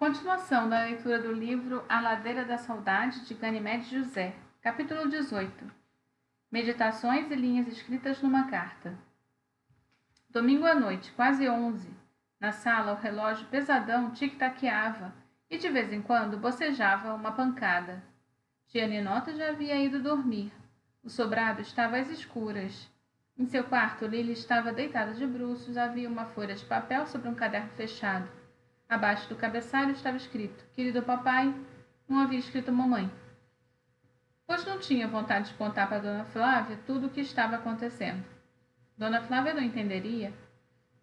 Continuação da leitura do livro A Ladeira da Saudade, de Ganymede José, capítulo 18. Meditações e linhas escritas numa carta. Domingo à noite, quase 11. Na sala, o relógio pesadão tic-taqueava e, de vez em quando, bocejava uma pancada. Tia Ninota já havia ido dormir. O sobrado estava às escuras. Em seu quarto, Lily estava deitada de bruços, havia uma folha de papel sobre um caderno fechado. Abaixo do cabeçalho estava escrito: Querido papai, não havia escrito mamãe. Pois não tinha vontade de contar para Dona Flávia tudo o que estava acontecendo. Dona Flávia não entenderia,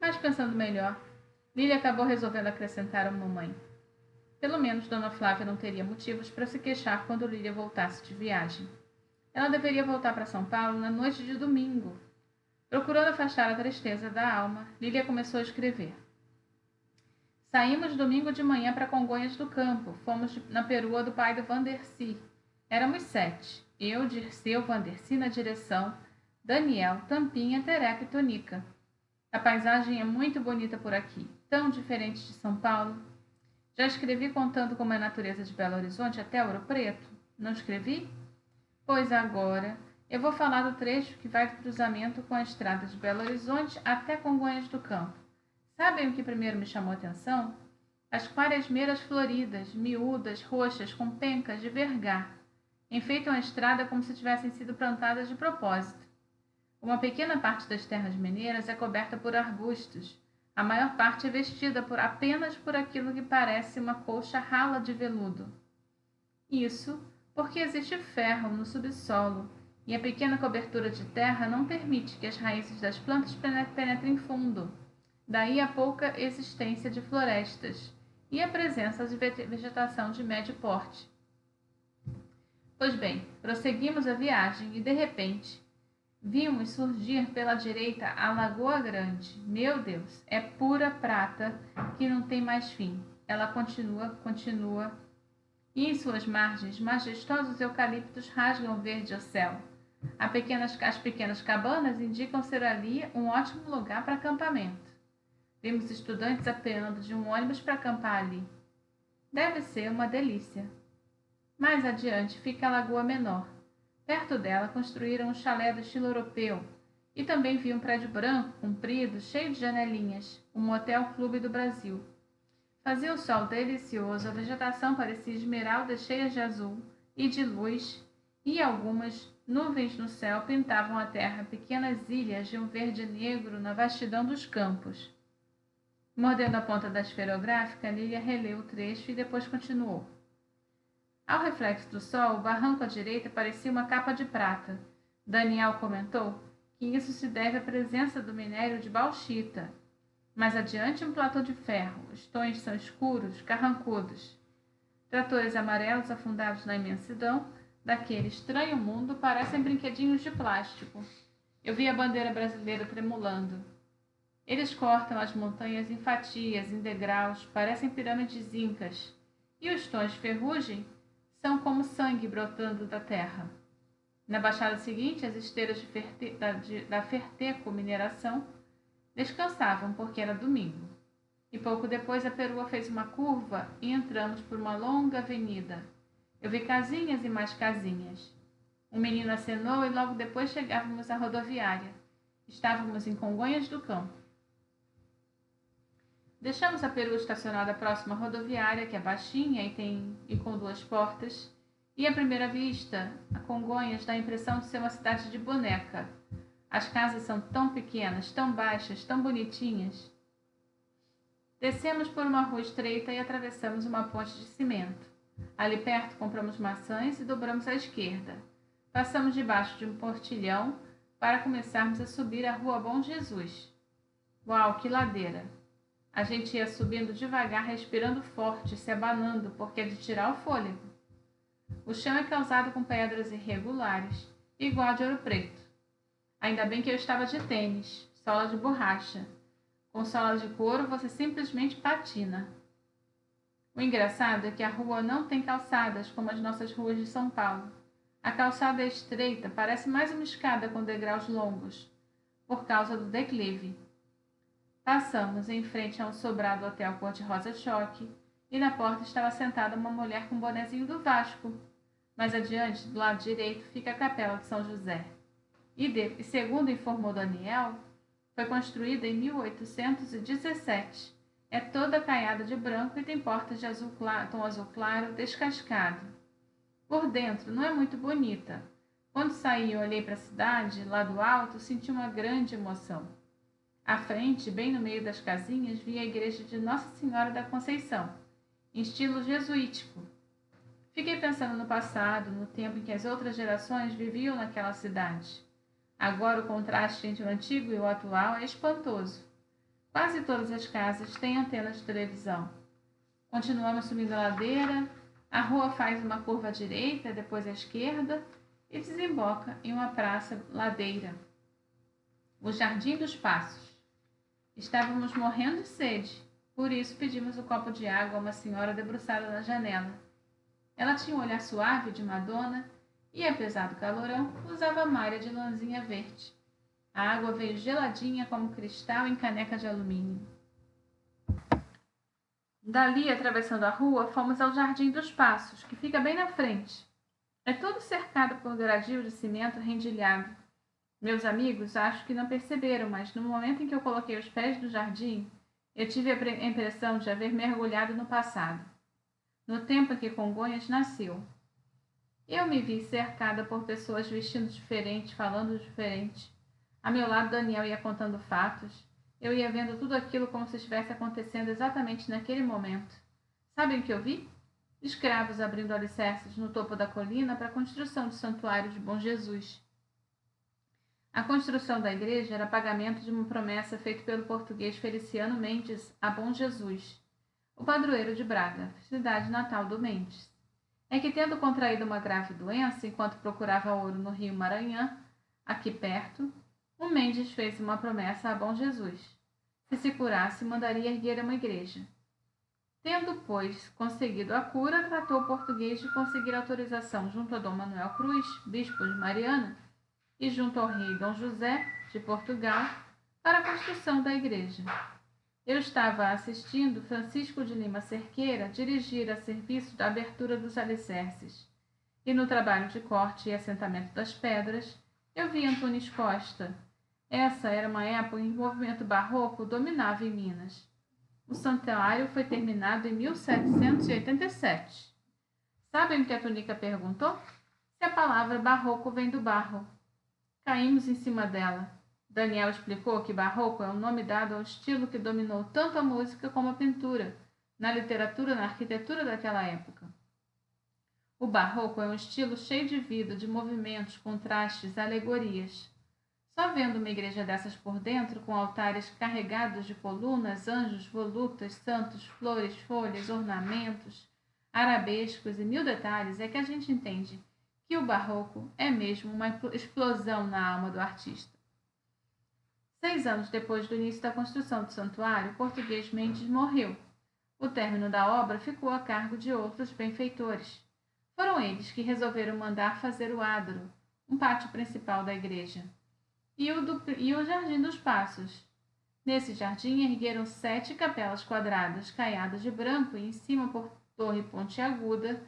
mas pensando melhor, Lily acabou resolvendo acrescentar a mamãe. Pelo menos Dona Flávia não teria motivos para se queixar quando Lily voltasse de viagem. Ela deveria voltar para São Paulo na noite de domingo. Procurando afastar a tristeza da alma, Lília começou a escrever. Saímos domingo de manhã para Congonhas do Campo. Fomos na perua do pai do Vandercy. Éramos 7. Eu, Dirceu, Vandercy na direção, Daniel, Tampinha, Tereca e Tonica. A paisagem é muito bonita por aqui, tão diferente de São Paulo. Já escrevi contando como é a natureza de Belo Horizonte até Ouro Preto. Não escrevi? Pois agora eu vou falar do trecho que vai do cruzamento com a estrada de Belo Horizonte até Congonhas do Campo. Sabem o que primeiro me chamou a atenção? As quaresmeiras floridas, miúdas, roxas, com pencas de vergar, enfeitam a estrada como se tivessem sido plantadas de propósito. Uma pequena parte das terras mineiras é coberta por arbustos. A maior parte é vestida apenas por aquilo que parece uma colcha rala de veludo. Isso porque existe ferro no subsolo e a pequena cobertura de terra não permite que as raízes das plantas penetrem fundo. Daí a pouca existência de florestas e a presença de vegetação de médio porte. Pois bem, prosseguimos a viagem e, de repente, vimos surgir pela direita a Lagoa Grande. Meu Deus, é pura prata que não tem mais fim. Ela continua, e em suas margens, majestosos eucaliptos rasgam verde o céu. As pequenas cabanas indicam ser ali um ótimo lugar para acampamento. Vimos estudantes apeando de um ônibus para acampar ali. Deve ser uma delícia. Mais adiante fica a Lagoa Menor. Perto dela construíram um chalé do estilo europeu. E também vi um prédio branco, comprido, cheio de janelinhas, um motel clube do Brasil. Fazia um sol delicioso, a vegetação parecia esmeraldas cheias de azul e de luz, e algumas nuvens no céu pintavam a terra pequenas ilhas de um verde negro na vastidão dos campos. Mordendo a ponta da esferográfica, Lília releu o trecho e depois continuou. Ao reflexo do sol, o barranco à direita parecia uma capa de prata. Daniel comentou que isso se deve à presença do minério de bauxita. Mais adiante, um platô de ferro. Os tons são escuros, carrancudos. Tratores amarelos afundados na imensidão daquele estranho mundo parecem brinquedinhos de plástico. Eu vi a bandeira brasileira tremulando. Eles cortam as montanhas em fatias, em degraus, parecem pirâmides incas, e os tons de ferrugem são como sangue brotando da terra. Na baixada seguinte, as esteiras da Ferteco Mineração descansavam porque era domingo. E pouco depois a perua fez uma curva e entramos por uma longa avenida. Eu vi casinhas e mais casinhas. Um menino acenou e logo depois chegávamos à rodoviária. Estávamos em Congonhas do Campo. Deixamos a perua estacionada próxima à rodoviária, que é baixinha e com 2 portas, e à primeira vista, a Congonhas dá a impressão de ser uma cidade de boneca. As casas são tão pequenas, tão baixas, tão bonitinhas. Descemos por uma rua estreita e atravessamos uma ponte de cimento. Ali perto compramos maçãs e dobramos à esquerda. Passamos debaixo de um portilhão para começarmos a subir a Rua Bom Jesus. Uau, que ladeira! A gente ia subindo devagar, respirando forte, se abanando, porque é de tirar o fôlego. O chão é calçado com pedras irregulares, igual a de Ouro Preto. Ainda bem que eu estava de tênis, sola de borracha. Com sola de couro, você simplesmente patina. O engraçado é que a rua não tem calçadas como as nossas ruas de São Paulo. A calçada é estreita, parece mais uma escada com degraus longos, por causa do declive. Passamos em frente a um sobrado hotel cor-de-rosa choque e na porta estava sentada uma mulher com um bonezinho do Vasco. Mais adiante, do lado direito, fica a capela de São José. E segundo informou Daniel, foi construída em 1817. É toda caiada de branco e tem portas de tom azul claro descascado. Por dentro não é muito bonita. Quando saí e olhei para a cidade, lá do alto, senti uma grande emoção. À frente, bem no meio das casinhas, vi a igreja de Nossa Senhora da Conceição, em estilo jesuítico. Fiquei pensando no passado, no tempo em que as outras gerações viviam naquela cidade. Agora o contraste entre o antigo e o atual é espantoso. Quase todas as casas têm antenas de televisão. Continuamos subindo a ladeira, a rua faz uma curva à direita, depois à esquerda e desemboca em uma praça ladeira. O Jardim dos Passos. Estávamos morrendo de sede, por isso pedimos um copo de água a uma senhora debruçada na janela. Ela tinha um olhar suave de Madonna e, apesar do calorão, usava malha de lãzinha verde. A água veio geladinha como cristal em caneca de alumínio. Dali, atravessando a rua, fomos ao Jardim dos Passos, que fica bem na frente. É todo cercado por gradil de cimento rendilhado. Meus amigos acho que não perceberam, mas no momento em que eu coloquei os pés no jardim, eu tive a impressão de haver mergulhado no passado, no tempo em que Congonhas nasceu. Eu me vi cercada por pessoas vestindo diferente, falando diferente. A meu lado, Daniel ia contando fatos. Eu ia vendo tudo aquilo como se estivesse acontecendo exatamente naquele momento. Sabem o que eu vi? Escravos abrindo alicerces no topo da colina para a construção do santuário de Bom Jesus. A construção da igreja era pagamento de uma promessa feita pelo português Feliciano Mendes a Bom Jesus, o padroeiro de Braga, cidade natal do Mendes. É que, tendo contraído uma grave doença enquanto procurava ouro no rio Maranhão, aqui perto, o Mendes fez uma promessa a Bom Jesus. Se se curasse, mandaria erguer uma igreja. Tendo, pois, conseguido a cura, tratou o português de conseguir autorização junto a Dom Manuel Cruz, bispo de Mariana, e junto ao rei Dom José, de Portugal, para a construção da igreja. Eu estava assistindo Francisco de Lima Cerqueira dirigir a serviço da abertura dos alicerces, e no trabalho de corte e assentamento das pedras, eu vi Antunes Costa. Essa era uma época em que o movimento barroco dominava em Minas. O santuário foi terminado em 1787. Sabem o que a Túnica perguntou? Se a palavra barroco vem do barro. Caímos em cima dela. Daniel explicou que barroco é o nome dado ao estilo que dominou tanto a música como a pintura, na literatura e na arquitetura daquela época. O barroco é um estilo cheio de vida, de movimentos, contrastes, alegorias. Só vendo uma igreja dessas por dentro, com altares carregados de colunas, anjos, volutas, santos, flores, folhas, ornamentos, arabescos e mil detalhes, é que a gente entende que o barroco é mesmo uma explosão na alma do artista. 6 anos depois do início da construção do santuário, o português Mendes morreu. O término da obra ficou a cargo de outros benfeitores. Foram eles que resolveram mandar fazer o adro, um pátio principal da igreja, e o Jardim dos Passos. Nesse jardim ergueram 7 capelas quadradas, caiadas de branco e em cima por torre pontiaguda.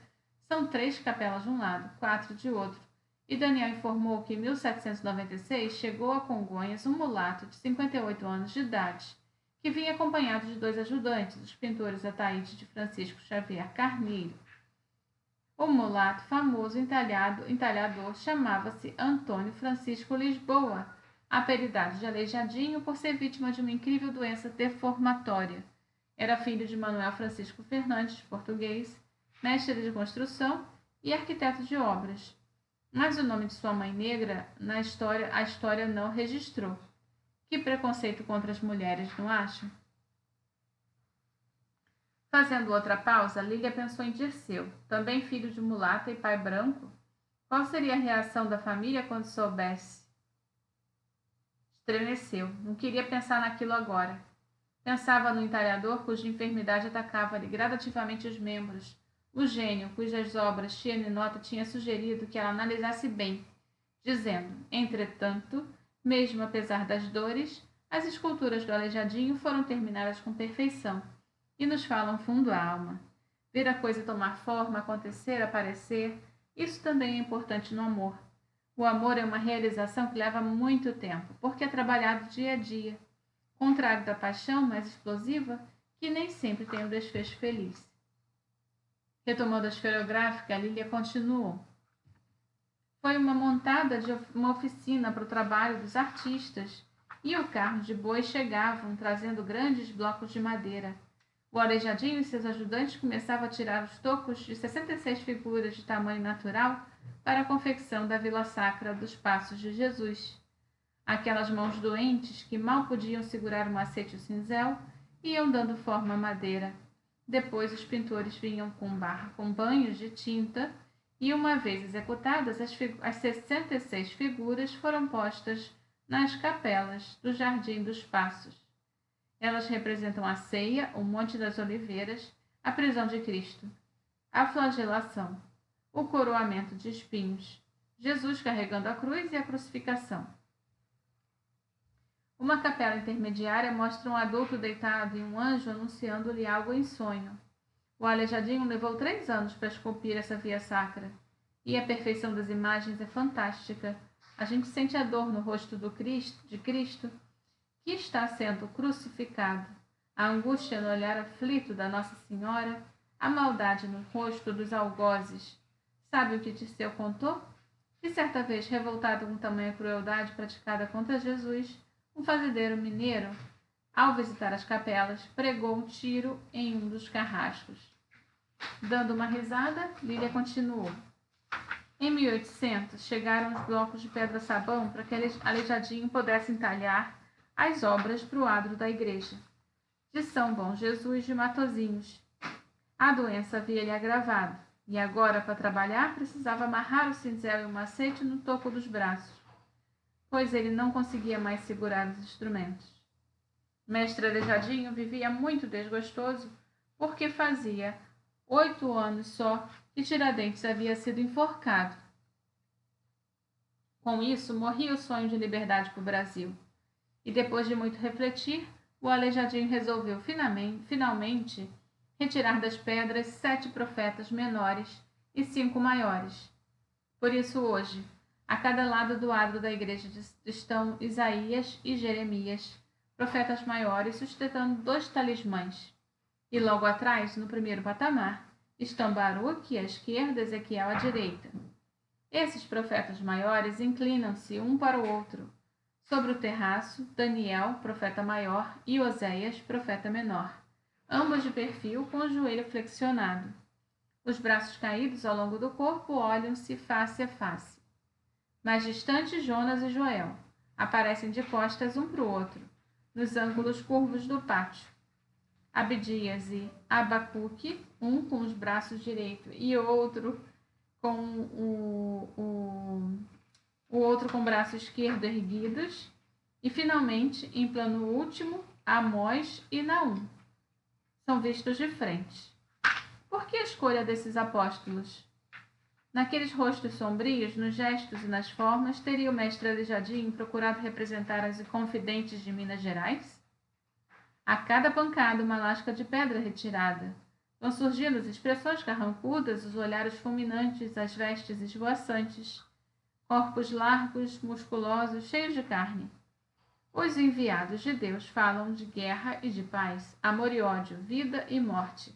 São 3 capelas de um lado, 4 de outro, e Daniel informou que em 1796 chegou a Congonhas um mulato de 58 anos de idade, que vinha acompanhado de 2 ajudantes, os pintores Ataíde de Francisco Xavier Carneiro. O mulato famoso entalhador chamava-se Antônio Francisco Lisboa, apelidado de Aleijadinho por ser vítima de uma incrível doença deformatória. Era filho de Manuel Francisco Fernandes, português, mestre de construção e arquiteto de obras. Mas o nome de sua mãe negra a história não registrou. Que preconceito contra as mulheres, não acha? Fazendo outra pausa, Lília pensou em Dirceu, também filho de mulata e pai branco. Qual seria a reação da família quando soubesse? Estremeceu. Não queria pensar naquilo agora. Pensava no entalhador cuja enfermidade atacava-lhe gradativamente os membros. O gênio, cujas obras tia Ninota tinha sugerido que ela analisasse bem, dizendo, entretanto, mesmo apesar das dores, as esculturas do Aleijadinho foram terminadas com perfeição e nos falam fundo à alma. ver a coisa tomar forma, acontecer, aparecer, isso também é importante no amor. O amor é uma realização que leva muito tempo, porque é trabalhado dia a dia, contrário da paixão mais explosiva, que nem sempre tem um desfecho feliz. Retomando a esferográfica, a Lília continuou. Foi uma montada de uma oficina para o trabalho dos artistas, e o carro de boi chegavam, trazendo grandes blocos de madeira. O Aleijadinho e seus ajudantes começavam a tirar os tocos de 66 figuras de tamanho natural para a confecção da Vila Sacra dos Passos de Jesus. Aquelas mãos doentes, que mal podiam segurar o macete e o cinzel, iam dando forma à madeira. Depois os pintores vinham com banhos de tinta e, uma vez executadas, as 66 figuras foram postas nas capelas do Jardim dos Passos. Elas representam a ceia, o Monte das Oliveiras, a prisão de Cristo, a flagelação, o coroamento de espinhos, Jesus carregando a cruz e a crucificação. Uma capela intermediária mostra um adulto deitado e um anjo anunciando-lhe algo em sonho. O Aleijadinho levou 3 anos para esculpir essa via sacra, e a perfeição das imagens é fantástica. A gente sente a dor no rosto de Cristo, que está sendo crucificado, a angústia no olhar aflito da Nossa Senhora, a maldade no rosto dos algozes. Sabe o que Dirceu contou? Que certa vez, revoltado com tamanha crueldade praticada contra Jesus, um fazendeiro mineiro, ao visitar as capelas, pregou um tiro em um dos carrascos. Dando uma risada, Lília continuou. Em 1800, chegaram os blocos de pedra-sabão para que Aleijadinho pudesse entalhar as obras para o adro da igreja de São Bom Jesus de Matozinhos. A doença havia-lhe agravado, e agora, para trabalhar, precisava amarrar o cinzel e o macete no topo dos braços, pois ele não conseguia mais segurar os instrumentos. Mestre Aleijadinho vivia muito desgostoso, porque fazia 8 anos só que Tiradentes havia sido enforcado. Com isso, morria o sonho de liberdade para o Brasil. E depois de muito refletir, o Aleijadinho resolveu finalmente retirar das pedras 7 profetas menores e 5 maiores. Por isso hoje, a cada lado do adro da igreja estão Isaías e Jeremias, profetas maiores, sustentando 2 talismãs. E logo atrás, no primeiro patamar, estão Baruque à esquerda e Ezequiel à direita. Esses profetas maiores inclinam-se um para o outro. Sobre o terraço, Daniel, profeta maior, e Oséias, profeta menor, ambos de perfil com o joelho flexionado. Os braços caídos ao longo do corpo olham-se face a face. Mais distante, Jonas e Joel aparecem de costas um para o outro, nos ângulos curvos do pátio. Abdias e Abacuque, um com os braços direito e outro com o outro com o braço esquerdo erguidos, e finalmente, em plano último, Amós e Naum. São vistos de frente. Por que a escolha desses apóstolos? Naqueles rostos sombrios, nos gestos e nas formas, teria o mestre Aleijadinho procurado representar as inconfidentes de Minas Gerais? A cada pancada, uma lasca de pedra retirada. Vão surgindo as expressões carrancudas, os olhares fulminantes, as vestes esvoaçantes, corpos largos, musculosos, cheios de carne. Os enviados de Deus falam de guerra e de paz, amor e ódio, vida e morte.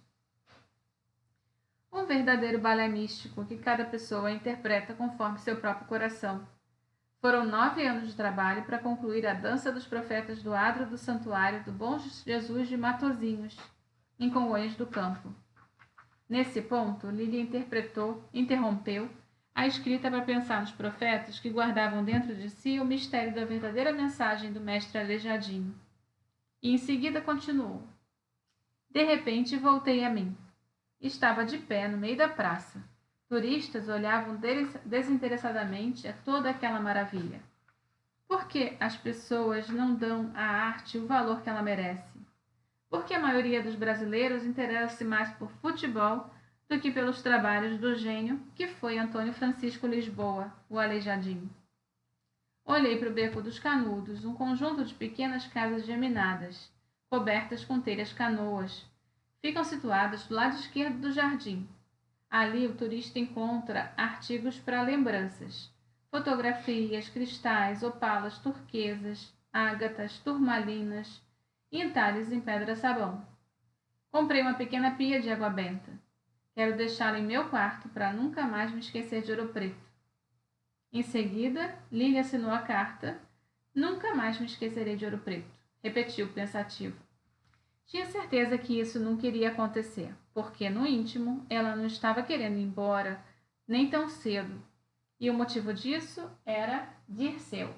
Um verdadeiro balé místico que cada pessoa interpreta conforme seu próprio coração. Foram 9 anos de trabalho para concluir a dança dos profetas do adro do santuário do Bom Jesus de Matozinhos, em Congonhas do Campo. Nesse ponto, Lília interrompeu a escrita para pensar nos profetas que guardavam dentro de si o mistério da verdadeira mensagem do mestre Aleijadinho. E em seguida continuou. De repente, voltei a mim. Estava de pé no meio da praça. Turistas olhavam desinteressadamente a toda aquela maravilha. Por que as pessoas não dão à arte o valor que ela merece? Por que a maioria dos brasileiros interessa-se mais por futebol do que pelos trabalhos do gênio que foi Antônio Francisco Lisboa, o Aleijadinho? Olhei para o Beco dos Canudos, um conjunto de pequenas casas geminadas, cobertas com telhas canoas, Ficam situadas do lado esquerdo do jardim. Ali o turista encontra artigos para lembranças, fotografias, cristais, opalas turquesas, ágatas, turmalinas e entalhes em pedra-sabão. Comprei uma pequena pia de água benta. Quero deixá-la em meu quarto para nunca mais me esquecer de Ouro Preto. Em seguida, Lily assinou a carta. Nunca mais me esquecerei de Ouro Preto, repetiu pensativo. Tinha certeza que isso nunca iria acontecer, porque no íntimo ela não estava querendo ir embora nem tão cedo, e o motivo disso era Dirceu.